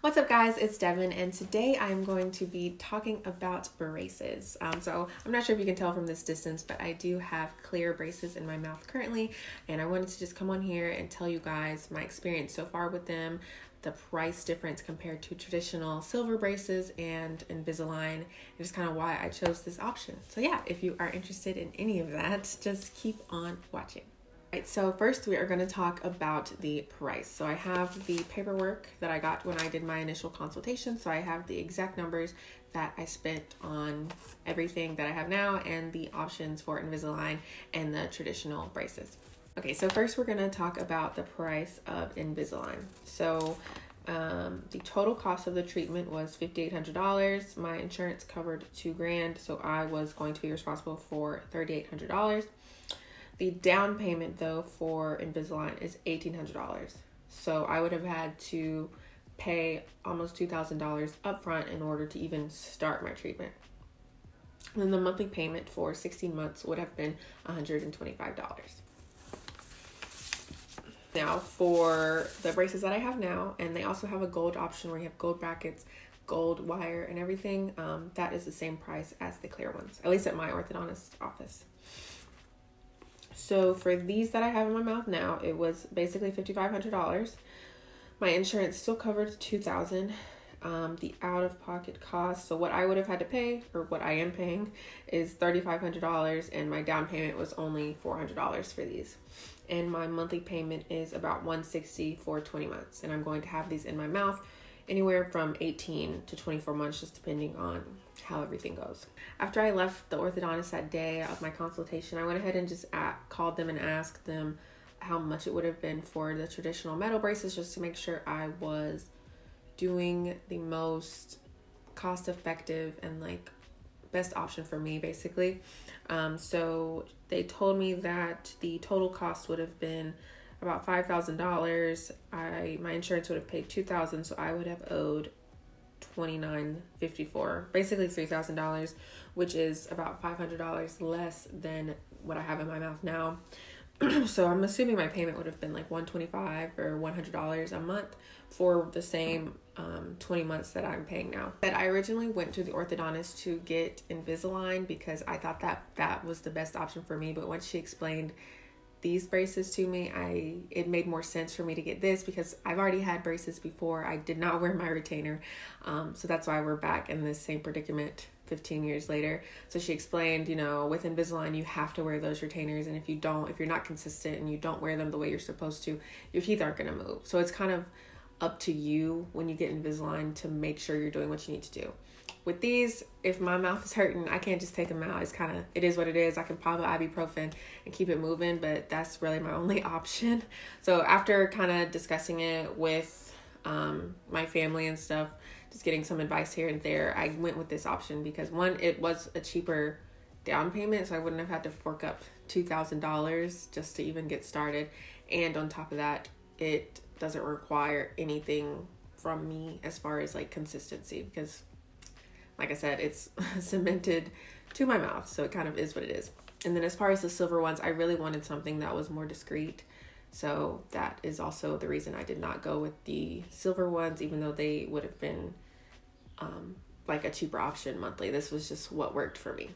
What's up guys, it's Devin, and today I'm going to be talking about braces. So I'm not sure if you can tell from this distance, but I do have clear braces in my mouth currently, and I wanted to just come on here and tell you guys my experience so far with them, the price difference compared to traditional silver braces and Invisalign, and just kind of why I chose this option. So yeah, if you are interested in any of that, just keep on watching. Right, so first we are going to talk about the price. So I have the paperwork that I got when I did my initial consultation. So I have the exact numbers that I spent on everything that I have now and the options for Invisalign and the traditional braces. Okay, so first we're going to talk about the price of Invisalign. So the total cost of the treatment was $5,800. My insurance covered $2,000, so I was going to be responsible for $3,800. The down payment, though, for Invisalign is $1,800. So I would have had to pay almost $2,000 upfront in order to even start my treatment. And then the monthly payment for 16 months would have been $125. Now, for the braces that I have now, and they also have a gold option where you have gold brackets, gold wire, and everything, that is the same price as the clear ones, at least at my orthodontist office. So for these that I have in my mouth now, it was basically $5,500. My insurance still covered $2,000. The out-of-pocket cost, so what I would have had to pay, or what I am paying, is $3,500, and my down payment was only $400 for these. And my monthly payment is about $160 for 20 months, and I'm going to have these in my mouth anywhere from 18 to 24 months, just depending on how everything goes. After I left the orthodontist that day of my consultation, I went ahead and just called them and asked them how much it would have been for the traditional metal braces, just to make sure I was doing the most cost effective and like best option for me, basically. So they told me that the total cost would have been about $5,000. My insurance would have paid $2,000, so I would have owed $2,954, basically $3,000, which is about $500 less than what I have in my mouth now. So I'm assuming my payment would have been like $125 or $100 a month for the same 20 months that I'm paying now. But I originally went to the orthodontist to get Invisalign because I thought that was the best option for me. But once she explained these braces to me, it made more sense for me to get this because I've already had braces before. I did not wear my retainer, so that's why we're back in this same predicament 15 years later. So she explained, with Invisalign you have to wear those retainers, and if you're not consistent and you don't wear them the way you're supposed to, your teeth aren't going to move. So it's kind of up to you when you get Invisalign to make sure you're doing what you need to do. With these, if my mouth is hurting, I can't just take them out. It is what it is. I can pop ibuprofen and keep it moving, but that's really my only option. So after kind of discussing it with my family and stuff, just getting some advice here and there, I went with this option because one, it was a cheaper down payment, so I wouldn't have had to fork up $2,000 just to even get started. And on top of that, it doesn't require anything from me as far as like consistency because, like I said, it's cemented to my mouth, so it kind of is what it is. And then as far as the silver ones, I really wanted something that was more discreet. So that is also the reason I did not go with the silver ones, even though they would have been like a cheaper option monthly. This was just what worked for me.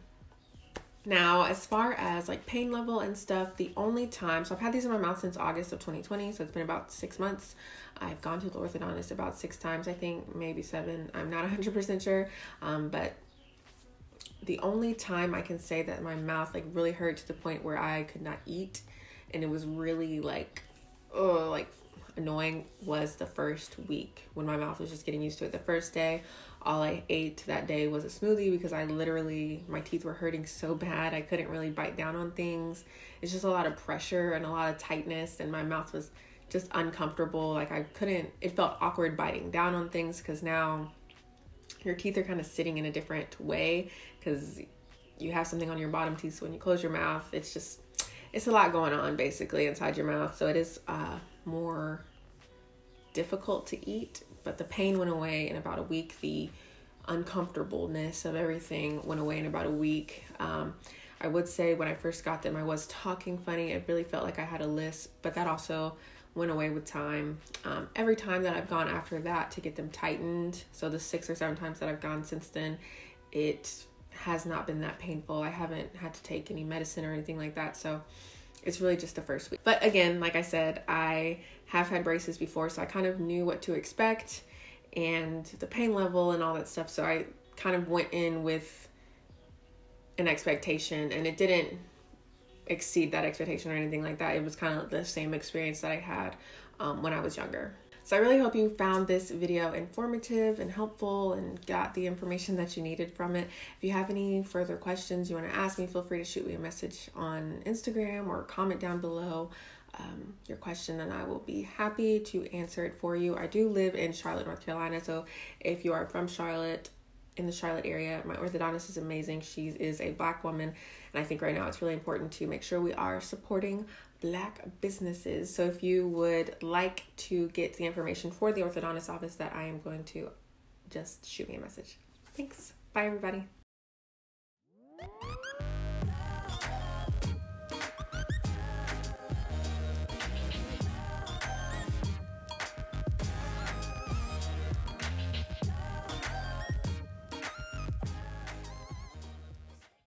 Now, as far as like pain level and stuff, the only time, so I've had these in my mouth since August of 2020, so it's been about 6 months. I've gone to the orthodontist about 6 times, I think, maybe 7. I'm not 100% sure, but the only time I can say that my mouth like really hurt to the point where I could not eat, and it was really like annoying, was the first week when my mouth was just getting used to it. The first day, all I ate that day was a smoothie because my teeth were hurting so bad. I couldn't really bite down on things. It's just a lot of pressure and a lot of tightness, and my mouth was just uncomfortable. Like it felt awkward biting down on things because now your teeth are kind of sitting in a different way because you have something on your bottom teeth. So when you close your mouth, it's a lot going on basically inside your mouth. So it is more difficult to eat, but the pain went away in about a week. The uncomfortableness of everything went away in about a week. I would say when I first got them, I was talking funny. It really felt like I had a lisp, but that also went away with time. Every time that I've gone after that to get them tightened, so the 6 or 7 times that I've gone since then, it has not been that painful. I haven't had to take any medicine or anything like that, so it's really just the first week. But again, like I said, I have had braces before, so I kind of knew what to expect and the pain level and all that stuff, so I kind of went in with an expectation, and it didn't exceed that expectation or anything like that. It was kind of the same experience that I had when I was younger. So I really hope you found this video informative and helpful and got the information that you needed from it. If you have any further questions you want to ask me, feel free to shoot me a message on Instagram or comment down below your question, and I will be happy to answer it for you. I do live in Charlotte, North Carolina, so if you are from Charlotte, in the Charlotte area, my orthodontist is amazing. She is a Black woman, and I think right now it's really important to make sure we are supporting Black businesses. So if you would like to get the information for the orthodontist office that I am going to, just shoot me a message. Thanks. Bye, everybody.